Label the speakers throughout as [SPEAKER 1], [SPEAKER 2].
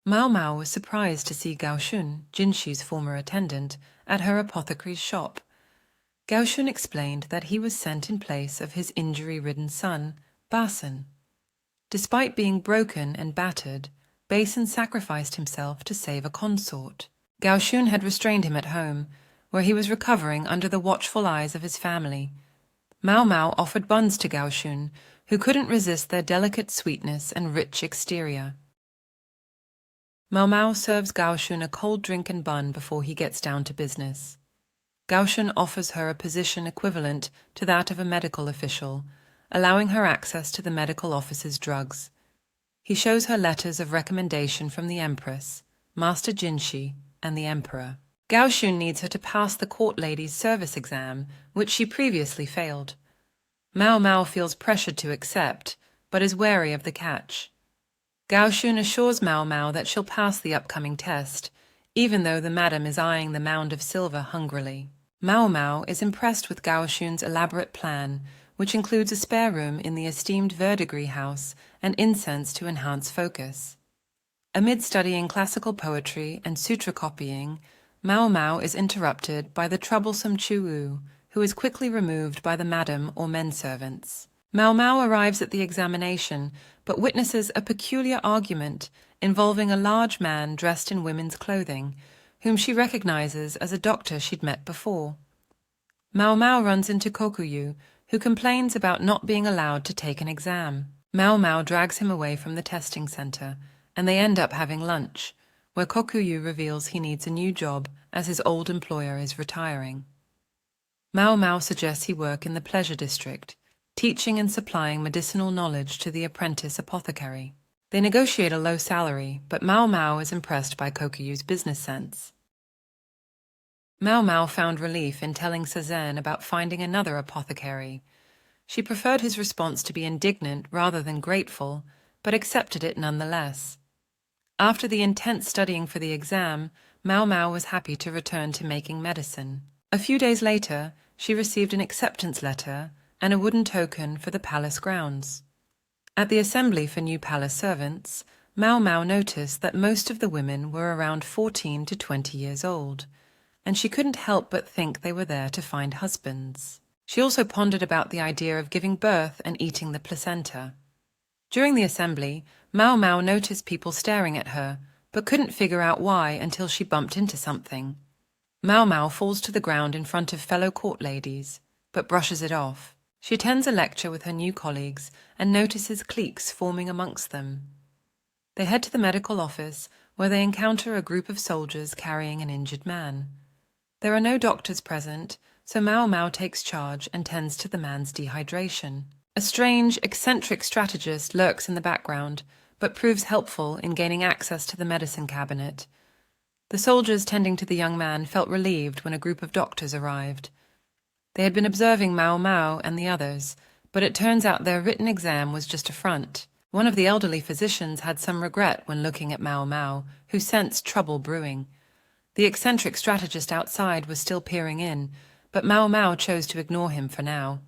[SPEAKER 1] Maomao was surprised to see Gao Shun, Jinxi's former attendant, at her apothecary's shop. Gao Shun explained that he was sent in place of his injury-ridden son, Basin. Despite being broken and battered, Basin sacrificed himself to save a consort. Gao Shun had restrained him at home, where he was recovering under the watchful eyes of his family. Maomao offered buns to Gao Shun, who couldn't resist their delicate sweetness and rich exterior. Maomao serves Gao Shun a cold drink and bun before he gets down to business. Gao Shun offers her a position equivalent to that of a medical official, allowing her access to the medical office's drugs. He shows her letters of recommendation from the Empress, Master Jinxi, and the Emperor. Gao Shun needs her to pass the court lady's service exam, which she previously failed. Maomao feels pressured to accept, but is wary of the catch. Gao Shun assures Maomao that she'll pass the upcoming test, even though the madam is eyeing the mound of silver hungrily. Maomao is impressed with Gao Shun's elaborate plan, which includes a spare room in the esteemed verdigris house and incense to enhance focus. Amid studying classical poetry and sutra copying, Maomao is interrupted by the troublesome Chu-Wu, who is quickly removed by the madam or menservants. Maomao arrives at the examination, but witnesses a peculiar argument involving a large man dressed in women's clothing, whom she recognizes as a doctor she'd met before. Maomao runs into Kokuyu, who complains about not being allowed to take an exam. Maomao drags him away from the testing center, and they end up having lunch, where Kokuyu reveals he needs a new job as his old employer is retiring. Maomao suggests he work in the pleasure district, teaching and supplying medicinal knowledge to the apprentice apothecary. They negotiate a low salary, but Maomao is impressed by Kokuyu's business sense. Maomao found relief in telling Cezanne about finding another apothecary. She preferred his response to be indignant rather than grateful, but accepted it nonetheless. After the intense studying for the exam, Maomao was happy to return to making medicine. A few days later, she received an acceptance letter and a wooden token for the palace grounds. At the assembly for new palace servants, Maomao noticed that most of the women were around 14 to 20 years old, and she couldn't help but think they were there to find husbands. She also pondered about the idea of giving birth and eating the placenta. During the assembly, Maomao noticed people staring at her, but couldn't figure out why until she bumped into something. Maomao falls to the ground in front of fellow court ladies, but brushes it off. She attends a lecture with her new colleagues and notices cliques forming amongst them. They head to the medical office, where they encounter a group of soldiers carrying an injured man. There are no doctors present, so Maomao takes charge and tends to the man's dehydration. A strange, eccentric strategist lurks in the background, but proves helpful in gaining access to the medicine cabinet. The soldiers tending to the young man felt relieved when a group of doctors arrived. They had been observing Maomao and the others, but it turns out their written exam was just a front. One of the elderly physicians had some regret when looking at Maomao, who sensed trouble brewing. The eccentric strategist outside was still peering in, but Maomao chose to ignore him for now.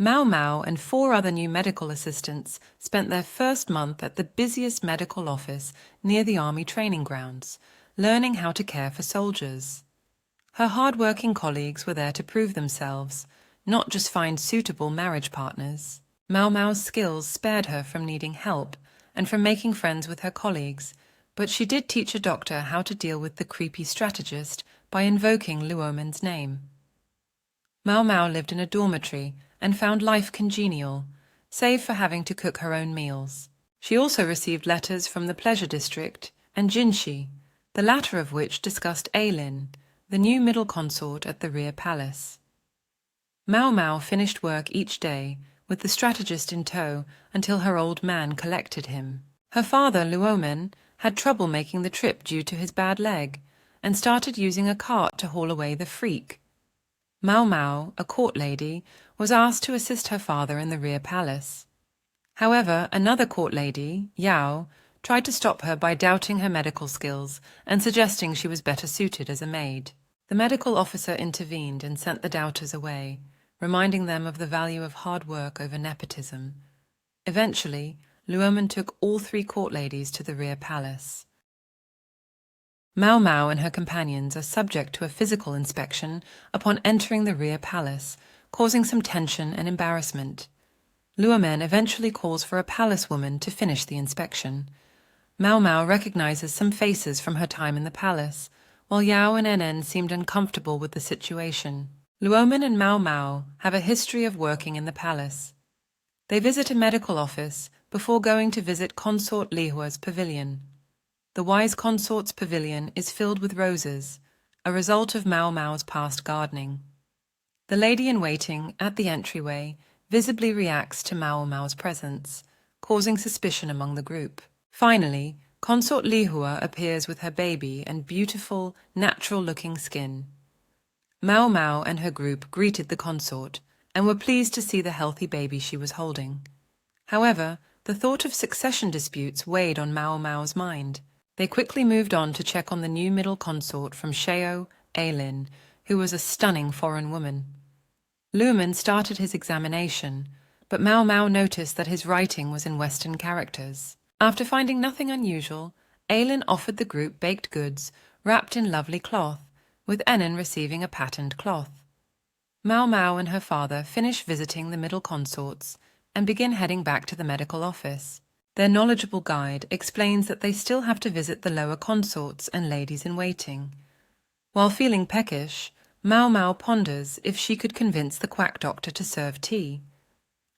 [SPEAKER 1] Maomao and 4 other new medical assistants spent their first month at the busiest medical office near the army training grounds, learning how to care for soldiers. Her hard-working colleagues were there to prove themselves, not just find suitable marriage partners. Maomao's skills spared her from needing help and from making friends with her colleagues, but she did teach a doctor how to deal with the creepy strategist by invoking Luomen's name. Maomao lived in a dormitory and found life congenial, save for having to cook her own meals. She also received letters from the pleasure district and Jinxi, the latter of which discussed Aylin, the new middle consort at the rear palace. Maomao finished work each day, with the strategist in tow until her old man collected him. Her father, Luomen, had trouble making the trip due to his bad leg, and started using a cart to haul away the freak. Maomao, a court lady, was asked to assist her father in the rear palace. However, another court lady, Yao, tried to stop her by doubting her medical skills and suggesting she was better suited as a maid. The medical officer intervened and sent the doubters away, reminding them of the value of hard work over nepotism. Eventually, Luoman took all 3 court ladies to the rear palace. Maomao and her companions are subject to a physical inspection upon entering the rear palace, causing some tension and embarrassment. Luoman eventually calls for a palace woman to finish the inspection. Maomao recognizes some faces from her time in the palace, while Yao and Enen seemed uncomfortable with the situation. Luoman and Maomao have a history of working in the palace. They visit a medical office before going to visit Consort Lihua's pavilion. The wise consort's pavilion is filled with roses, a result of Maomao's past gardening. The lady-in-waiting at the entryway visibly reacts to Maomao's presence, causing suspicion among the group. Finally, Consort Lihua appears with her baby and beautiful, natural-looking skin. Maomao and her group greeted the consort and were pleased to see the healthy baby she was holding. However, the thought of succession disputes weighed on Maomao's mind. They quickly moved on to check on the new middle consort from Sheo, Aylin, who was a stunning foreign woman. Luoman started his examination, but Maomao noticed that his writing was in Western characters. After finding nothing unusual, Aylin offered the group baked goods wrapped in lovely cloth, with Enen receiving a patterned cloth. Maomao and her father finish visiting the middle consorts and begin heading back to the medical office. Their knowledgeable guide explains that they still have to visit the lower consorts and ladies-in-waiting. While feeling peckish, Maomao ponders if she could convince the quack doctor to serve tea.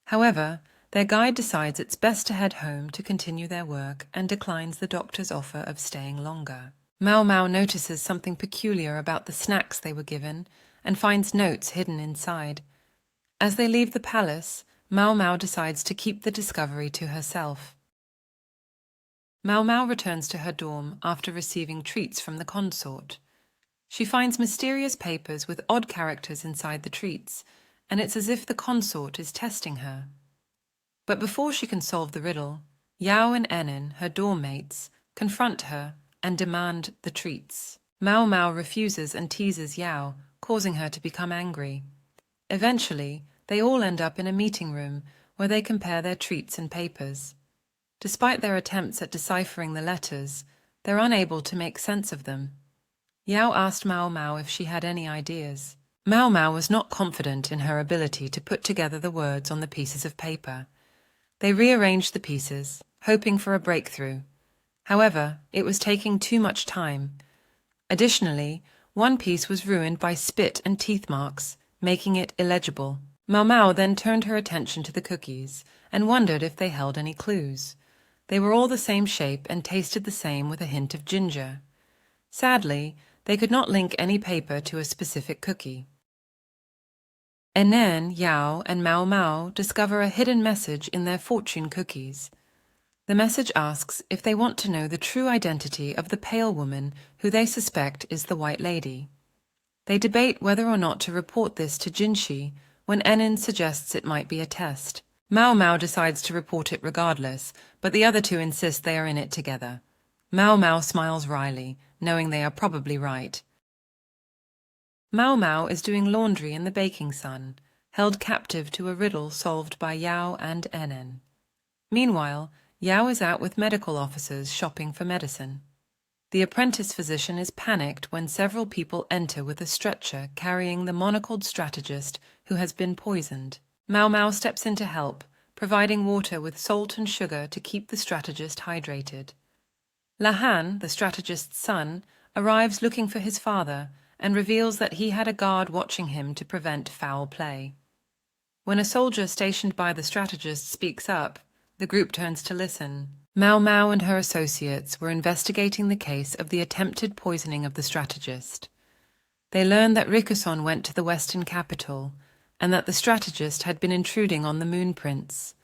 [SPEAKER 1] However, their guide decides it's best to head home to continue their work and declines the doctor's offer of staying longer. Maomao notices something peculiar about the snacks they were given and finds notes hidden inside. As they leave the palace, Maomao decides to keep the discovery to herself. Maomao returns to her dorm after receiving treats from the consort. She finds mysterious papers with odd characters inside the treats, and it's as if the consort is testing her. But before she can solve the riddle, Yao and Enen, her dorm mates, confront her and demand the treats. Maomao refuses and teases Yao, causing her to become angry. Eventually, they all end up in a meeting room where they compare their treats and papers. Despite their attempts at deciphering the letters, they're unable to make sense of them. Yao asked Maomao if she had any ideas. Maomao was not confident in her ability to put together the words on the pieces of paper. They rearranged the pieces, hoping for a breakthrough. However, it was taking too much time. Additionally, one piece was ruined by spit and teeth marks, making it illegible. Maomao then turned her attention to the cookies and wondered if they held any clues. They were all the same shape and tasted the same with a hint of ginger. Sadly, they could not link any paper to a specific cookie. Enen, Yao, and Maomao discover a hidden message in their fortune cookies. The message asks if they want to know the true identity of the pale woman who they suspect is the White Lady. They debate whether or not to report this to Jinshi when Enen suggests it might be a test. Maomao decides to report it regardless, but the other two insist they are in it together. Maomao smiles wryly, knowing they are probably right. Maomao is doing laundry in the baking sun, held captive to a riddle solved by Yao and Enen. Meanwhile, Yao is out with medical officers shopping for medicine. The apprentice physician is panicked when several people enter with a stretcher carrying the monocled strategist who has been poisoned. Maomao steps in to help, providing water with salt and sugar to keep the strategist hydrated. Lahan, the strategist's son, arrives looking for his father and reveals that he had a guard watching him to prevent foul play. When a soldier stationed by the strategist speaks up, the group turns to listen. Maomao and her associates were investigating the case of the attempted poisoning of the strategist. They learned that Rikuson went to the western capital and that the strategist had been intruding on the Moon Prince.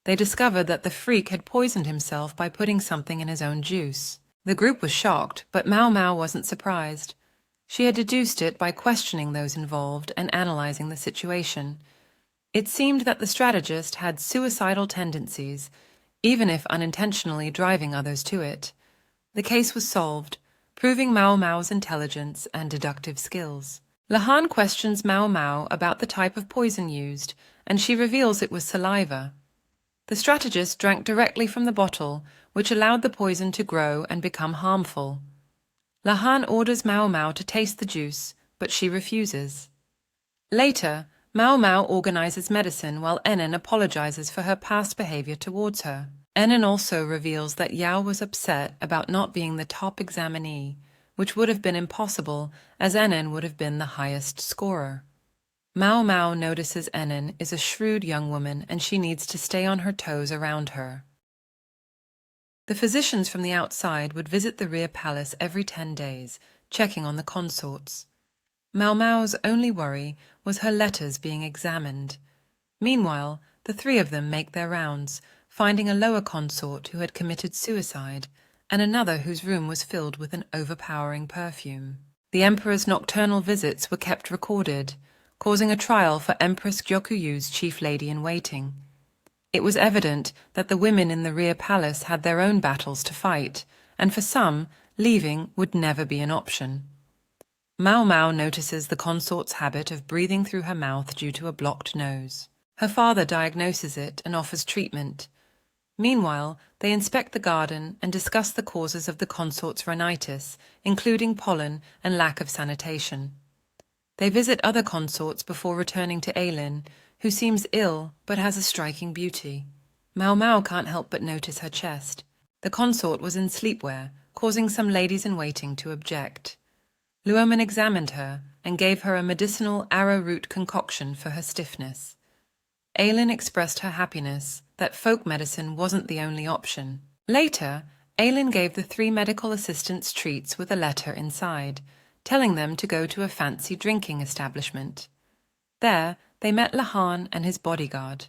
[SPEAKER 1] They discovered that the freak had poisoned himself by putting something in his own juice. The group was shocked, but Maomao wasn't surprised. She had deduced it by questioning those involved and analyzing the situation. It seemed that the strategist had suicidal tendencies, even if unintentionally driving others to it. The case was solved, proving Maomao's intelligence and deductive skills. Lahan questions Maomao about the type of poison used, and she reveals it was saliva. The strategist drank directly from the bottle, which allowed the poison to grow and become harmful. Lahan orders Maomao to taste the juice, but she refuses. Later, Maomao organizes medicine while Enin apologizes for her past behavior towards her. Enin also reveals that Yao was upset about not being the top examinee, which would have been impossible as Enin would have been the highest scorer. Maomao notices Enin is a shrewd young woman and she needs to stay on her toes around her. The physicians from the outside would visit the rear palace every 10 days, checking on the consorts. Maomao's only worry was her letters being examined. Meanwhile, the three of them make their rounds, finding a lower consort who had committed suicide, and another whose room was filled with an overpowering perfume. The Emperor's nocturnal visits were kept recorded, causing a trial for Empress Gyokuyu's chief lady-in-waiting. It was evident that the women in the rear palace had their own battles to fight, and for some, leaving would never be an option. Maomao notices the consort's habit of breathing through her mouth due to a blocked nose. Her father diagnoses it and offers treatment. Meanwhile, they inspect the garden and discuss the causes of the consort's rhinitis, including pollen and lack of sanitation. They visit other consorts before returning to Aylin, who seems ill but has a striking beauty. Maomao can't help but notice her chest. The consort was in sleepwear, causing some ladies-in-waiting to object. Luoman examined her and gave her a medicinal arrowroot concoction for her stiffness. Aylin expressed her happiness that folk medicine wasn't the only option. Later, Aylin gave the 3 medical assistants treats with a letter inside, telling them to go to a fancy drinking establishment. There, they met Lahan and his bodyguard.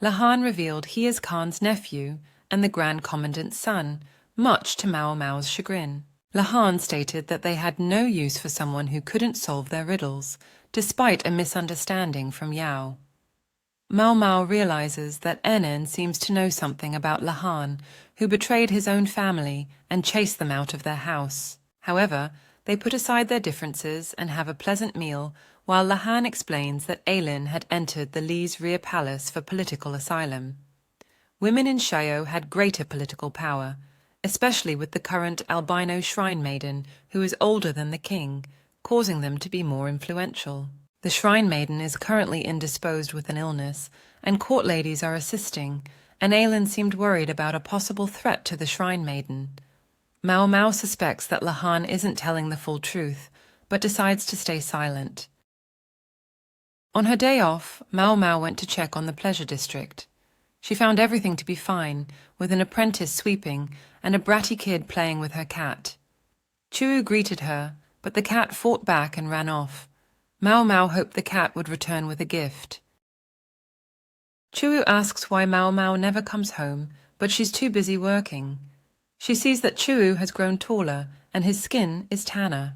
[SPEAKER 1] Lahan revealed he is Khan's nephew and the Grand Commandant's son, much to Maomao's chagrin. Lahan stated that they had no use for someone who couldn't solve their riddles, despite a misunderstanding from Yao. Maomao realizes that Enin seems to know something about Lahan, who betrayed his own family and chased them out of their house. However, they put aside their differences and have a pleasant meal, while Lahan explains that Aylin had entered the Li's rear palace for political asylum. Women in Shao had greater political power, especially with the current albino shrine maiden, who is older than the king, causing them to be more influential. The shrine maiden is currently indisposed with an illness, and court ladies are assisting, and Aylin seemed worried about a possible threat to the shrine maiden. Maomao suspects that Lahan isn't telling the full truth, but decides to stay silent. On her day off, Maomao went to check on the pleasure district. She found everything to be fine, with an apprentice sweeping and a bratty kid playing with her cat. Chuu greeted her, but the cat fought back and ran off. Maomao hoped the cat would return with a gift. Chuu asks why Maomao never comes home, but she's too busy working. She sees that Chuu has grown taller and his skin is tanner.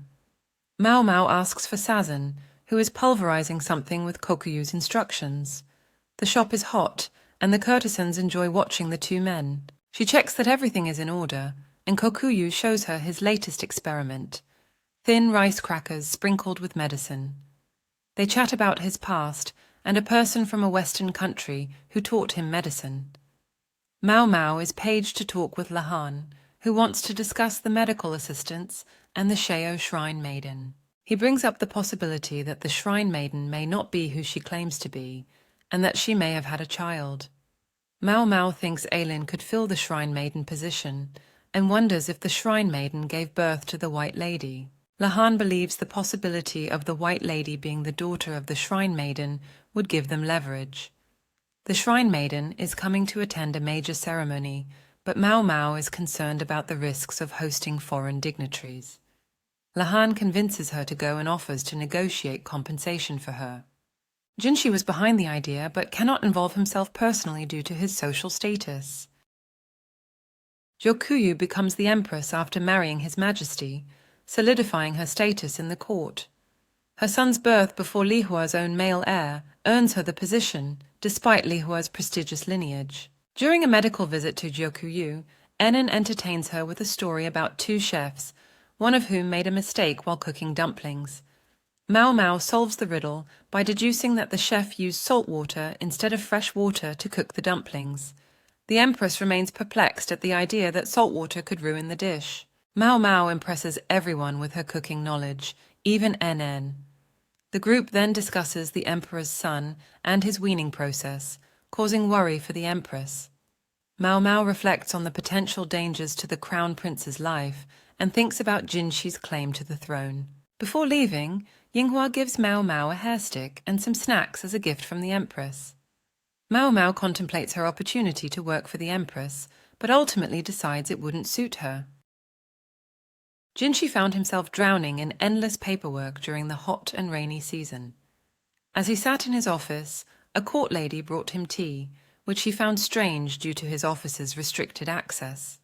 [SPEAKER 1] Maomao asks for Sazan, who is pulverizing something with Kokuyu's instructions. The shop is hot, and the courtesans enjoy watching the 2 men. She checks that everything is in order, and Kokuyu shows her his latest experiment: thin rice crackers sprinkled with medicine. They chat about his past and a person from a Western country who taught him medicine. Maomao is paged to talk with Lahan, who wants to discuss the medical assistants and the Shao shrine maiden. He brings up the possibility that the shrine maiden may not be who she claims to be, and that she may have had a child. Maomao thinks Aylin could fill the shrine maiden position, and wonders if the shrine maiden gave birth to the White Lady. Lahan believes the possibility of the White Lady being the daughter of the shrine maiden would give them leverage. The shrine maiden is coming to attend a major ceremony, but Maomao is concerned about the risks of hosting foreign dignitaries. Lahan convinces her to go and offers to negotiate compensation for her. Jinshi was behind the idea, but cannot involve himself personally due to his social status. Gyokuyu becomes the Empress after marrying His Majesty, solidifying her status in the court. Her son's birth before Li Hua's own male heir earns her the position, despite Li Hua's prestigious lineage. During a medical visit to Gyokuyu, Enin entertains her with a story about 2 chefs, one of whom made a mistake while cooking dumplings. Maomao solves the riddle by deducing that the chef used salt water instead of fresh water to cook the dumplings. The Empress remains perplexed at the idea that salt water could ruin the dish. Maomao impresses everyone with her cooking knowledge, even NN. The group then discusses the Emperor's son and his weaning process, causing worry for the Empress. Maomao reflects on the potential dangers to the Crown Prince's life and thinks about Jinshi's claim to the throne. Before leaving, Yinghua gives Maomao a hair stick and some snacks as a gift from the Empress. Maomao contemplates her opportunity to work for the Empress, but ultimately decides it wouldn't suit her. Jinshi found himself drowning in endless paperwork during the hot and rainy season. As he sat in his office, a court lady brought him tea, which he found strange due to his office's restricted access.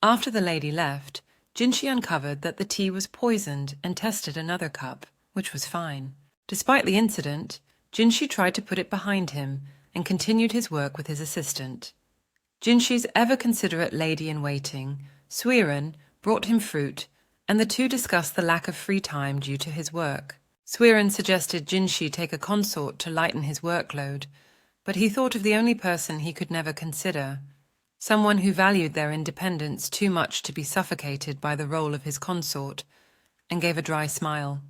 [SPEAKER 1] After the lady left, Jinshi uncovered that the tea was poisoned and tested another cup, which was fine. Despite the incident, Jinshi tried to put it behind him and continued his work with his assistant. Jinshi's ever-considerate lady-in-waiting, Suiren, brought him fruit, and the two discussed the lack of free time due to his work. Suiren suggested Jinshi take a consort to lighten his workload, but he thought of the only person he could never consider, someone who valued their independence too much to be suffocated by the role of his consort, and gave a dry smile.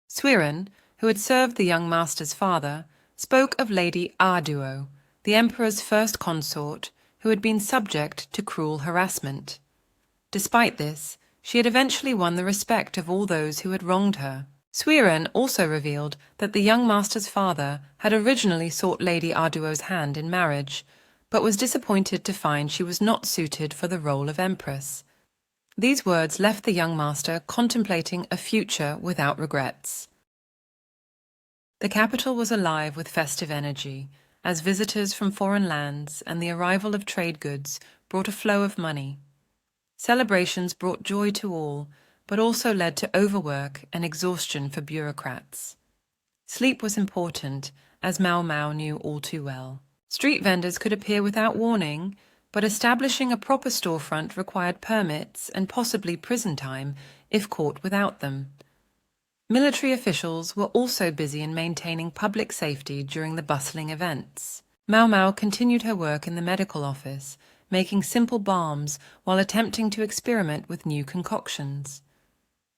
[SPEAKER 1] Suiren, who had served the young master's father, spoke of Lady Arduo, the Emperor's first consort, who had been subject to cruel harassment. Despite this, she had eventually won the respect of all those who had wronged her. Suiren also revealed that the young master's father had originally sought Lady Arduo's hand in marriage, but was disappointed to find she was not suited for the role of Empress. These words left the young master contemplating a future without regrets. The capital was alive with festive energy, as visitors from foreign lands and the arrival of trade goods brought a flow of money. Celebrations brought joy to all, but also led to overwork and exhaustion for bureaucrats. Sleep was important, as Maomao knew all too well. Street vendors could appear without warning, but establishing a proper storefront required permits and possibly prison time if caught without them. Military officials were also busy in maintaining public safety during the bustling events. Maomao continued her work in the medical office, making simple balms while attempting to experiment with new concoctions.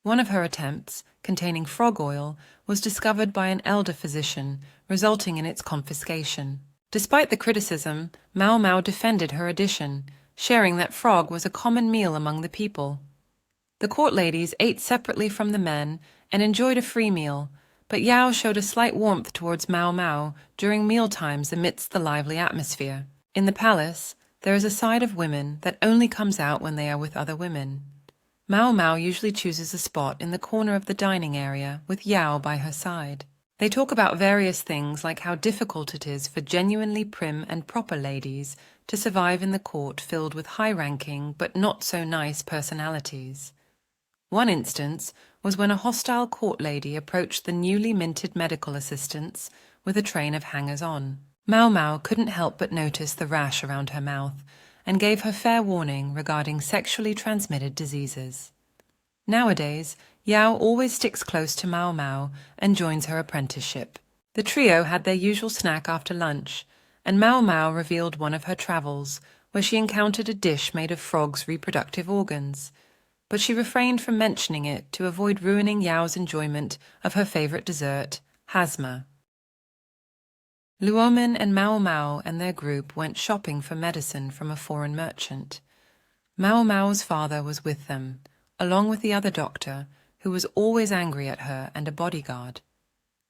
[SPEAKER 1] One of her attempts, containing frog oil, was discovered by an elder physician, resulting in its confiscation. Despite the criticism, Maomao defended her addition, sharing that frog was a common meal among the people. The court ladies ate separately from the men and enjoyed a free meal, but Yao showed a slight warmth towards Maomao during mealtimes amidst the lively atmosphere. In the palace, there is a side of women that only comes out when they are with other women. Maomao usually chooses a spot in the corner of the dining area with Yao by her side. They talk about various things like how difficult it is for genuinely prim and proper ladies to survive in the court filled with high-ranking but not-so-nice personalities. One instance was when a hostile court lady approached the newly minted medical assistants with a train of hangers-on. Maomao couldn't help but notice the rash around her mouth and gave her fair warning regarding sexually transmitted diseases. Nowadays, Yao always sticks close to Maomao and joins her apprenticeship. The trio had their usual snack after lunch, and Maomao revealed one of her travels, where she encountered a dish made of frogs' reproductive organs, but she refrained from mentioning it to avoid ruining Yao's enjoyment of her favorite dessert, hasma. Luomin and Maomao and their group went shopping for medicine from a foreign merchant. Maomao's father was with them, along with the other doctor, who was always angry at her, and a bodyguard.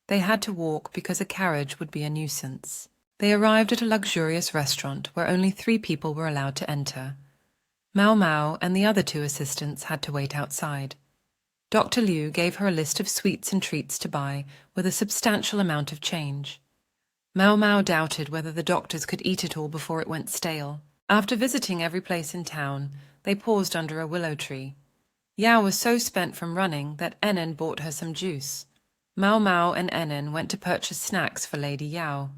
[SPEAKER 1] They had to walk because a carriage would be a nuisance. They arrived at a luxurious restaurant where only 3 people were allowed to enter. Maomao and the other 2 assistants had to wait outside. Dr. Liu gave her a list of sweets and treats to buy with a substantial amount of change. Maomao doubted whether the doctors could eat it all before it went stale. After visiting every place in town, they paused under a willow tree. Yao was so spent from running that Ennen bought her some juice. Maomao and Ennen went to purchase snacks for Lady Yao.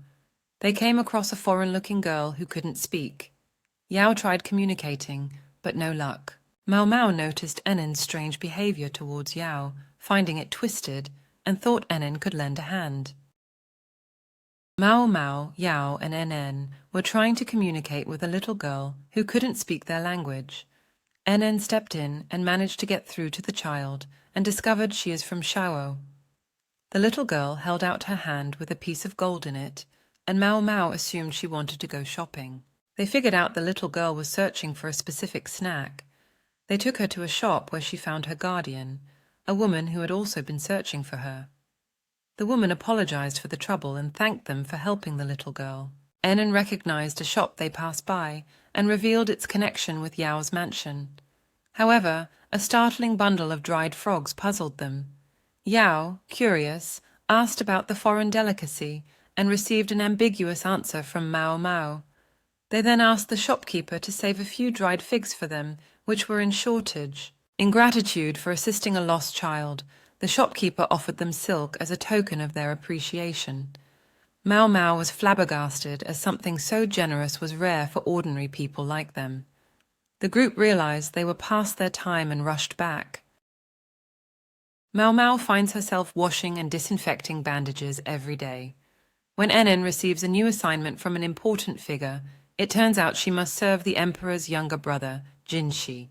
[SPEAKER 1] They came across a foreign-looking girl who couldn't speak. Yao tried communicating, but no luck. Maomao noticed Ennen's strange behavior towards Yao, finding it twisted, and thought Enin could lend a hand. Maomao, Yao, and Enen were trying to communicate with a little girl who couldn't speak their language. Enen stepped in and managed to get through to the child and discovered she is from Shao. The little girl held out her hand with a piece of gold in it, and Maomao assumed she wanted to go shopping. They figured out the little girl was searching for a specific snack. They took her to a shop where she found her guardian, a woman who had also been searching for her. The woman apologized for the trouble and thanked them for helping the little girl. Enin recognized a shop they passed by and revealed its connection with Yao's mansion. However, a startling bundle of dried frogs puzzled them. Yao, curious, asked about the foreign delicacy and received an ambiguous answer from Maomao. They then asked the shopkeeper to save a few dried figs for them, which were in shortage. In gratitude for assisting a lost child, the shopkeeper offered them silk as a token of their appreciation. Maomao was flabbergasted, as something so generous was rare for ordinary people like them. The group realized they were past their time and rushed back. Maomao finds herself washing and disinfecting bandages every day. When Enin receives a new assignment from an important figure, it turns out she must serve the Emperor's younger brother, Jinshi.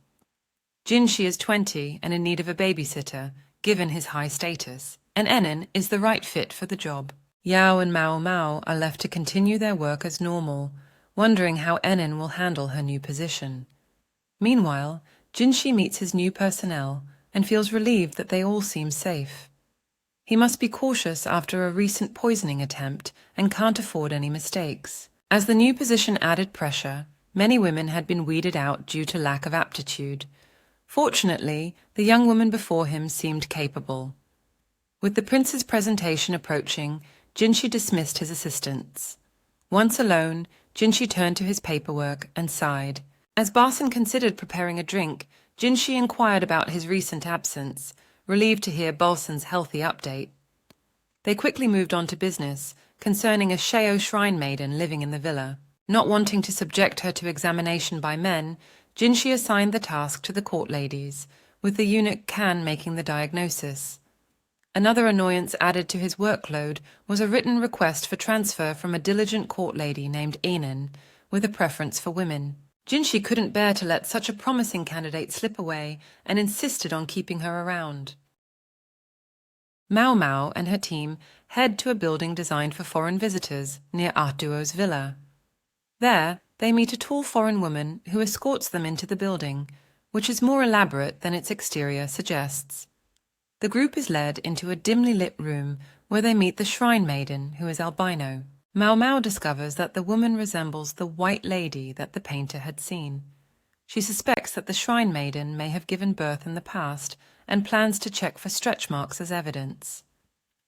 [SPEAKER 1] Jinshi is 20 and in need of a babysitter, given his high status, and Enin is the right fit for the job. Yao and Maomao are left to continue their work as normal, wondering how Enin will handle her new position. Meanwhile, Jinshi meets his new personnel and feels relieved that they all seem safe. He must be cautious after a recent poisoning attempt and can't afford any mistakes. As the new position added pressure, many women had been weeded out due to lack of aptitude. Fortunately, the young woman before him seemed capable. With the prince's presentation approaching, Jinshi dismissed his assistants. Once alone, Jinshi turned to his paperwork and sighed. As Barson considered preparing a drink, Jinshi inquired about his recent absence, relieved to hear Bolson's healthy update. They quickly moved on to business, concerning a Shao shrine maiden living in the villa. Not wanting to subject her to examination by men, Jinshi assigned the task to the court ladies, with the eunuch Kan making the diagnosis. Another annoyance added to his workload was a written request for transfer from a diligent court lady named Aylin, with a preference for women. Jinshi couldn't bear to let such a promising candidate slip away and insisted on keeping her around. Maomao and her team head to a building designed for foreign visitors near Artuo's villa. There, they meet a tall foreign woman who escorts them into the building, which is more elaborate than its exterior suggests. The group is led into a dimly lit room where they meet the shrine maiden, who is albino. Maomao discovers that the woman resembles the white lady that the painter had seen. She suspects that the shrine maiden may have given birth in the past and plans to check for stretch marks as evidence.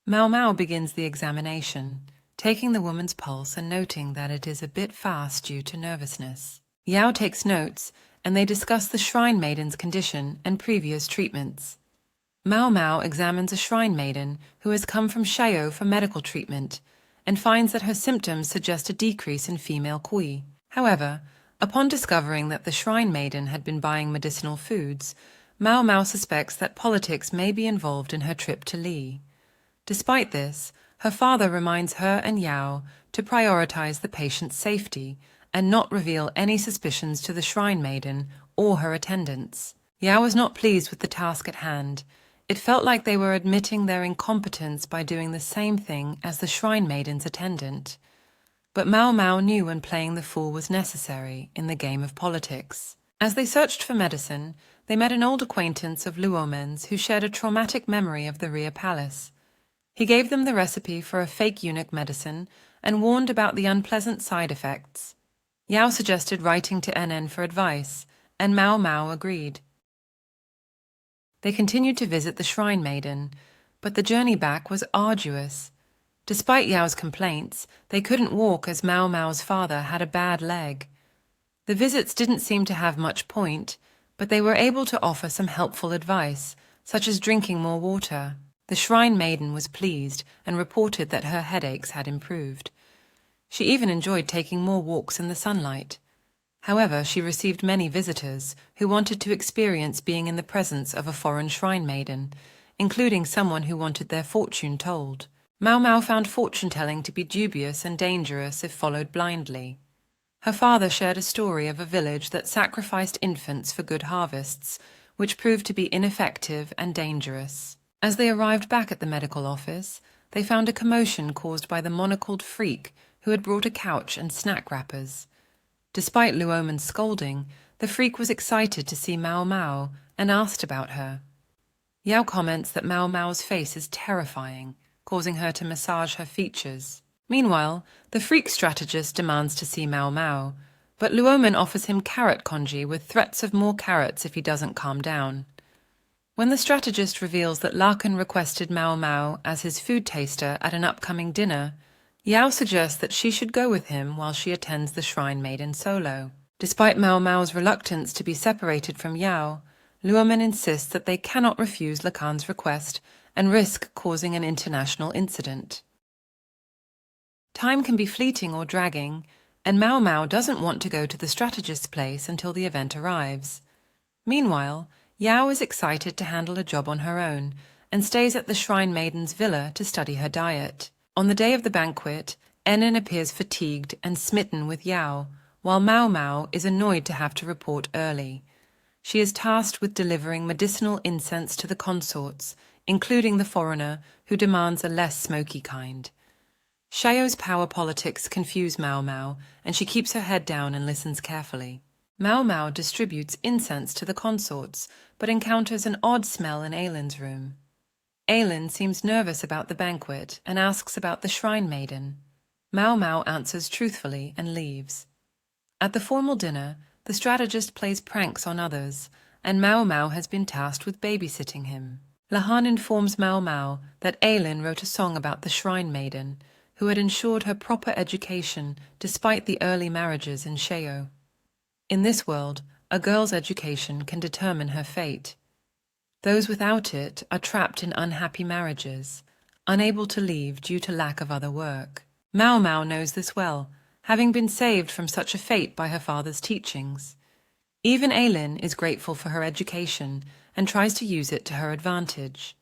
[SPEAKER 1] Maomao begins the examination, taking the woman's pulse and noting that it is a bit fast due to nervousness. Yao takes notes, and they discuss the shrine maiden's condition and previous treatments. Maomao examines a shrine maiden who has come from Shao for medical treatment and finds that her symptoms suggest a decrease in female qi. However, upon discovering that the shrine maiden had been buying medicinal foods, Maomao suspects that politics may be involved in her trip to Li. Despite this, her father reminds her and Yao to prioritize the patient's safety and not reveal any suspicions to the shrine maiden or her attendants. Yao was not pleased with the task at hand. It felt like they were admitting their incompetence by doing the same thing as the shrine maiden's attendant. But Maomao knew when playing the fool was necessary in the game of politics. As they searched for medicine, they met an old acquaintance of Luomen's who shared a traumatic memory of the Ria Palace. He gave them the recipe for a fake eunuch medicine and warned about the unpleasant side effects. Yao suggested writing to Enen for advice, and Maomao agreed. They continued to visit the shrine maiden, but the journey back was arduous. Despite Yao's complaints, they couldn't walk as Maomao's father had a bad leg. The visits didn't seem to have much point, but they were able to offer some helpful advice, such as drinking more water. The shrine maiden was pleased and reported that her headaches had improved. She even enjoyed taking more walks in the sunlight. However, she received many visitors who wanted to experience being in the presence of a foreign shrine maiden, including someone who wanted their fortune told. Maomao found fortune-telling to be dubious and dangerous if followed blindly. Her father shared a story of a village that sacrificed infants for good harvests, which proved to be ineffective and dangerous. As they arrived back at the medical office, they found a commotion caused by the monocled freak who had brought a couch and snack wrappers. Despite Luomen's scolding, the freak was excited to see Maomao and asked about her. Yao comments that Maomao's face is terrifying, causing her to massage her features. Meanwhile, the freak strategist demands to see Maomao, but Luomen offers him carrot congee with threats of more carrots if he doesn't calm down. When the strategist reveals that Larkin requested Maomao as his food taster at an upcoming dinner, Yao suggests that she should go with him while she attends the Shrine Maiden solo. Despite Maomao's reluctance to be separated from Yao, Luomen insists that they cannot refuse Lacan's request and risk causing an international incident. Time can be fleeting or dragging, and Maomao doesn't want to go to the strategist's place until the event arrives. Meanwhile, Yao is excited to handle a job on her own and stays at the Shrine Maiden's villa to study her diet. On the day of the banquet, Aylin appears fatigued and smitten with Yao, while Maomao is annoyed to have to report early. She is tasked with delivering medicinal incense to the consorts, including the foreigner who demands a less smoky kind. Xiao's power politics confuse Maomao, and she keeps her head down and listens carefully. Maomao distributes incense to the consorts, but encounters an odd smell in Aylin's room. Aylin seems nervous about the banquet and asks about the Shrine Maiden. Maomao answers truthfully and leaves. At the formal dinner, the strategist plays pranks on others, and Maomao has been tasked with babysitting him. Lahan informs Maomao that Aylin wrote a song about the Shrine Maiden, who had ensured her proper education despite the early marriages in Sheo. In this world, a girl's education can determine her fate. Those without it are trapped in unhappy marriages, unable to leave due to lack of other work. Maomao knows this well, having been saved from such a fate by her father's teachings. Even Aylin is grateful for her education and tries to use it to her advantage.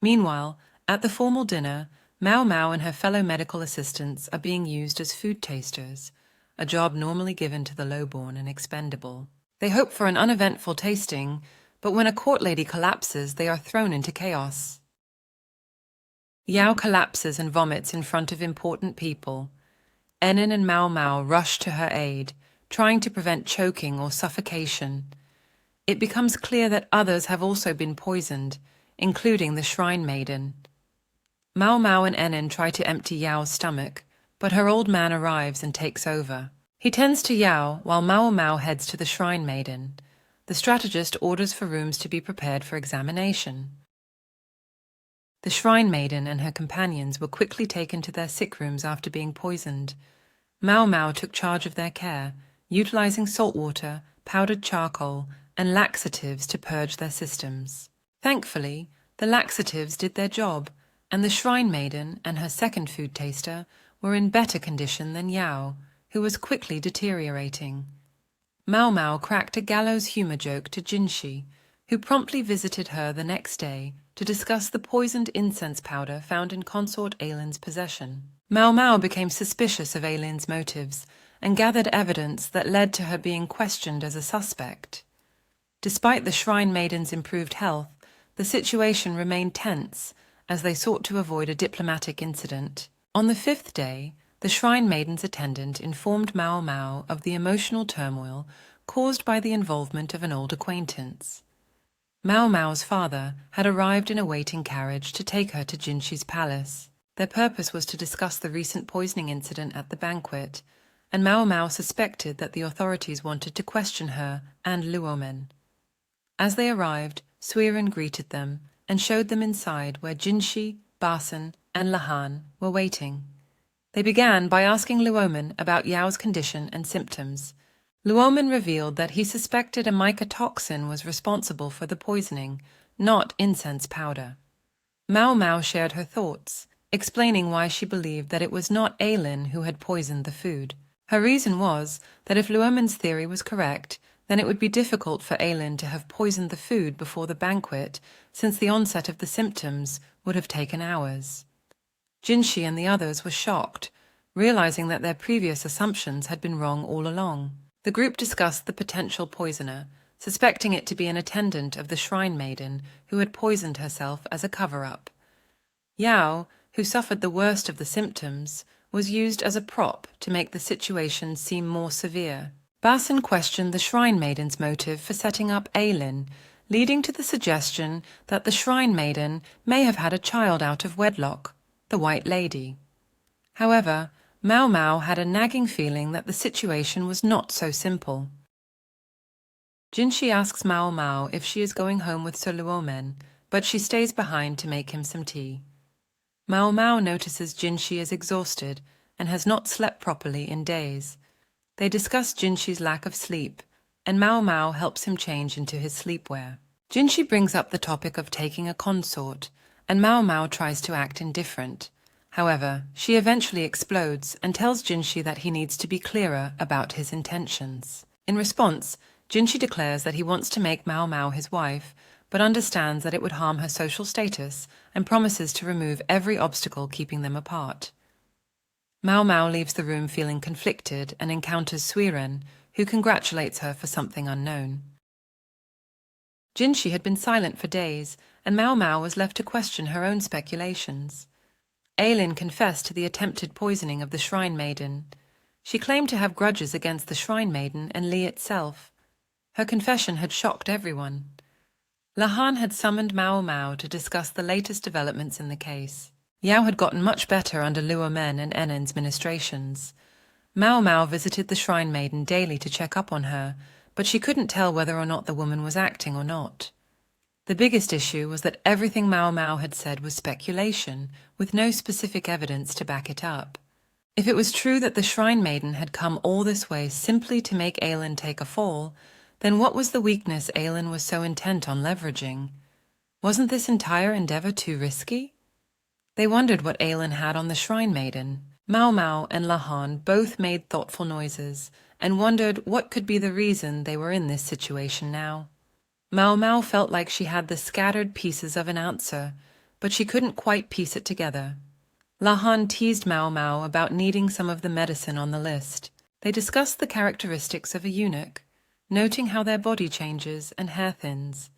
[SPEAKER 1] Meanwhile, at the formal dinner, Maomao and her fellow medical assistants are being used as food tasters, a job normally given to the lowborn and expendable. They hope for an uneventful tasting, but when a court lady collapses, they are thrown into chaos. Yao collapses and vomits in front of important people. Aylin and Maomao rush to her aid, trying to prevent choking or suffocation. It becomes clear that others have also been poisoned, including the Shrine Maiden. Maomao and Aylin try to empty Yao's stomach, but her old man arrives and takes over. He tends to Yao while Maomao heads to the Shrine Maiden. The strategist orders for rooms to be prepared for examination. The Shrine Maiden and her companions were quickly taken to their sick rooms after being poisoned. Maomao took charge of their care, utilizing salt water, powdered charcoal, and laxatives to purge their systems. Thankfully, the laxatives did their job, and the Shrine Maiden and her second food taster were in better condition than Yao, who was quickly deteriorating. Maomao cracked a gallows humor joke to Jinshi, who promptly visited her the next day to discuss the poisoned incense powder found in consort Aylin's possession. Maomao became suspicious of Aylin's motives and gathered evidence that led to her being questioned as a suspect. Despite the Shrine Maiden's improved health, the situation remained tense as they sought to avoid a diplomatic incident. On the fifth day, the Shrine Maiden's attendant informed Maomao of the emotional turmoil caused by the involvement of an old acquaintance. Maomao's father had arrived in a waiting carriage to take her to Jinshi's palace. Their purpose was to discuss the recent poisoning incident at the banquet, and Maomao suspected that the authorities wanted to question her and Luomen. As they arrived, Suiren greeted them and showed them inside where Jinshi, Basen, and Lahan were waiting. They began by asking Luomen about Yao's condition and symptoms. Luomen revealed that he suspected a mycotoxin was responsible for the poisoning, not incense powder. Maomao shared her thoughts, explaining why she believed that it was not Aylin who had poisoned the food. Her reason was that if Luomen's theory was correct, then it would be difficult for Aylin to have poisoned the food before the banquet, since the onset of the symptoms would have taken hours. Jinshi and the others were shocked, realizing that their previous assumptions had been wrong all along. The group discussed the potential poisoner, suspecting it to be an attendant of the Shrine Maiden who had poisoned herself as a cover-up. Yao, who suffered the worst of the symptoms, was used as a prop to make the situation seem more severe. Basin questioned the Shrine Maiden's motive for setting up Aylin, leading to the suggestion that the Shrine Maiden may have had a child out of wedlock, the White Lady. However, Maomao had a nagging feeling that the situation was not so simple. Jinshi asks Maomao if she is going home with Sir Luomen, but she stays behind to make him some tea. Maomao notices Jinshi is exhausted and has not slept properly in days. They discuss Jinshi's lack of sleep, and Maomao helps him change into his sleepwear. Jinshi brings up the topic of taking a consort, and Maomao tries to act indifferent. However, she eventually explodes and tells Jinshi that he needs to be clearer about his intentions. In response, Jinshi declares that he wants to make Maomao his wife, but understands that it would harm her social status and promises to remove every obstacle keeping them apart. Maomao leaves the room feeling conflicted and encounters Suiren, who congratulates her for something unknown. Jinshi had been silent for days, and Maomao was left to question her own speculations. Aylin confessed to the attempted poisoning of the Shrine Maiden. She claimed to have grudges against the Shrine Maiden and Li itself. Her confession had shocked everyone. Lahan had summoned Maomao to discuss the latest developments in the case. Yao had gotten much better under Luomen and Enen's ministrations. Maomao visited the Shrine Maiden daily to check up on her, but she couldn't tell whether or not the woman was acting or not. The biggest issue was that everything Maomao had said was speculation, with no specific evidence to back it up. If it was true that the Shrine Maiden had come all this way simply to make Aylin take a fall, then what was the weakness Aylin was so intent on leveraging? Wasn't this entire endeavor too risky? They wondered what Aylin had on the Shrine Maiden. Maomao and Lahan both made thoughtful noises and wondered what could be the reason they were in this situation now. Maomao felt like she had the scattered pieces of an answer, but she couldn't quite piece it together. Lahan teased Maomao about needing some of the medicine on the list. They discussed the characteristics of a eunuch, noting how their body changes and hair thins.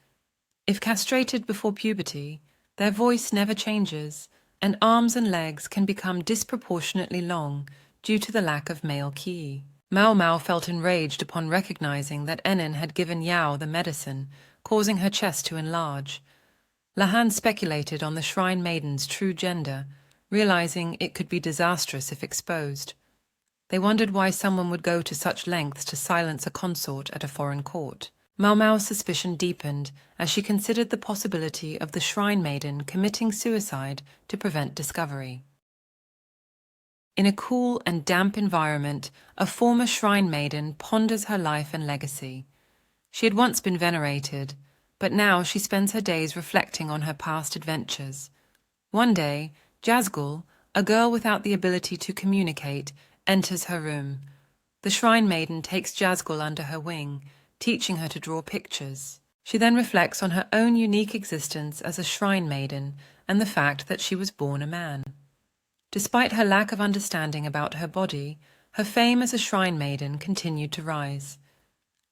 [SPEAKER 1] If castrated before puberty, their voice never changes, and arms and legs can become disproportionately long due to the lack of male ki. Maomao felt enraged upon recognizing that Enen had given Yao the medicine, causing her chest to enlarge. Lahan speculated on the Shrine Maiden's true gender, realizing it could be disastrous if exposed. They wondered why someone would go to such lengths to silence a consort at a foreign court. Maomao's suspicion deepened as she considered the possibility of the Shrine Maiden committing suicide to prevent discovery. In a cool and damp environment, a former Shrine Maiden ponders her life and legacy. She had once been venerated, but now she spends her days reflecting on her past adventures. One day, Jazgul, a girl without the ability to communicate, enters her room. The Shrine Maiden takes Jazgul under her wing, teaching her to draw pictures. She then reflects on her own unique existence as a Shrine Maiden and the fact that she was born a man. Despite her lack of understanding about her body, her fame as a Shrine Maiden continued to rise.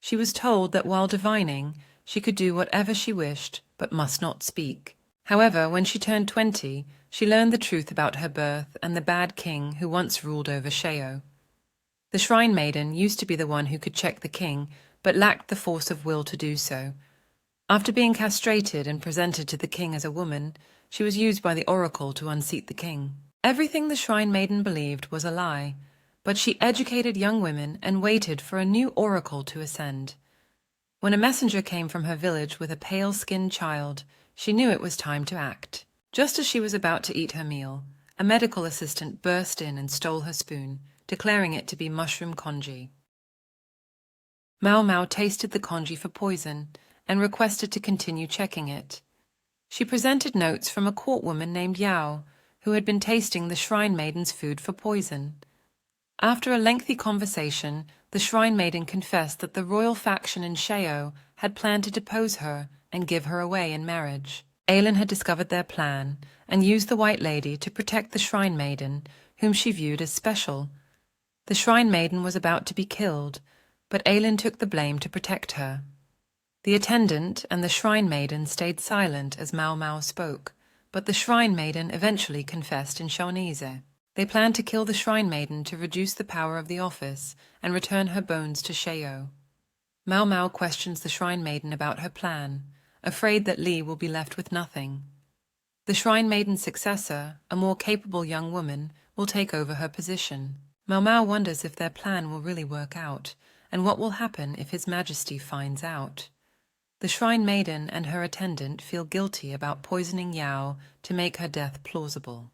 [SPEAKER 1] She was told that while divining, she could do whatever she wished, but must not speak. However, when she turned 20, she learned the truth about her birth and the bad king who once ruled over Sheo. The Shrine Maiden used to be the one who could check the king, but lacked the force of will to do so. After being castrated and presented to the king as a woman, she was used by the oracle to unseat the king. Everything the Shrine Maiden believed was a lie, but she educated young women and waited for a new oracle to ascend. When a messenger came from her village with a pale-skinned child, she knew it was time to act. Just as she was about to eat her meal, a medical assistant burst in and stole her spoon, declaring it to be mushroom congee. Maomao tasted the congee for poison and requested to continue checking it. She presented notes from a courtwoman named Yao, who had been tasting the Shrine Maiden's food for poison. After a lengthy conversation, the the Shrine Maiden confessed that the royal faction in Sheo had planned to depose her and give her away in marriage. Aylin had discovered their plan and used the White Lady to protect the Shrine Maiden, whom she viewed as special. The Shrine Maiden was about to be killed, but Aylin took the blame to protect her. The attendant and the Shrine Maiden stayed silent as Maomao spoke, but the Shrine Maiden eventually confessed in Shawnese. They planned to kill the Shrine Maiden to reduce the power of the office and return her bones to Sheo. Maomao questions the Shrine Maiden about her plan, afraid that Li will be left with nothing. The Shrine Maiden's successor, a more capable young woman, will take over her position. Maomao wonders if their plan will really work out, and what will happen if His Majesty finds out. The Shrine Maiden and her attendant feel guilty about poisoning Yao to make her death plausible.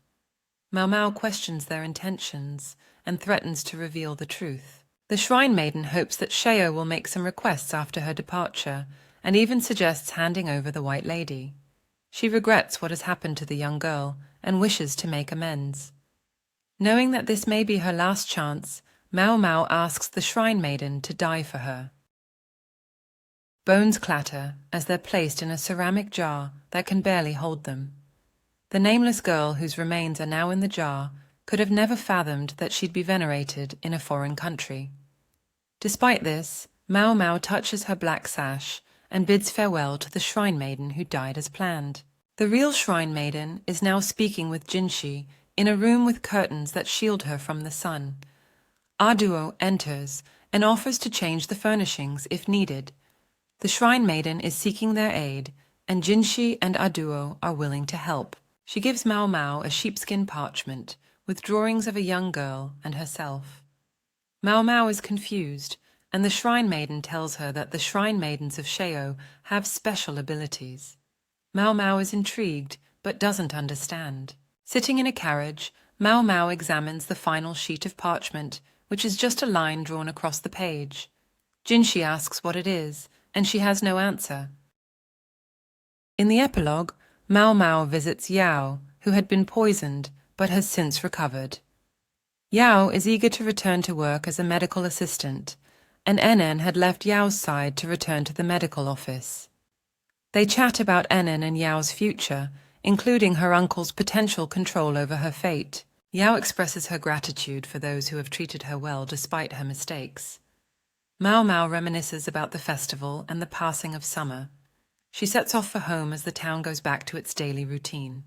[SPEAKER 1] Maomao questions their intentions and threatens to reveal the truth. The Shrine Maiden hopes that Sheo will make some requests after her departure, and even suggests handing over the White Lady. She regrets what has happened to the young girl and wishes to make amends. Knowing that this may be her last chance, Maomao asks the Shrine Maiden to die for her. Bones clatter as they're placed in a ceramic jar that can barely hold them. The nameless girl whose remains are now in the jar could have never fathomed that she'd be venerated in a foreign country. Despite this, Maomao touches her black sash and bids farewell to the Shrine Maiden who died as planned. The real Shrine Maiden is now speaking with Jinshi in a room with curtains that shield her from the sun. Aduo enters and offers to change the furnishings if needed. The Shrine Maiden is seeking their aid, and Jinshi and Aduo are willing to help. She gives Maomao a sheepskin parchment with drawings of a young girl and herself. Maomao is confused, and the Shrine Maiden tells her that the Shrine Maidens of Sheo have special abilities. Maomao is intrigued, but doesn't understand. Sitting in a carriage, Maomao examines the final sheet of parchment, which is just a line drawn across the page. Jinshi asks what it is, and she has no answer. In the epilogue, Maomao visits Yao, who had been poisoned but has since recovered. Yao is eager to return to work as a medical assistant, and Enen had left Yao's side to return to the medical office. They chat about Enen and Yao's future, including her uncle's potential control over her fate. Yao expresses her gratitude for those who have treated her well despite her mistakes. Maomao reminisces about the festival and the passing of summer. She sets off for home as the town goes back to its daily routine.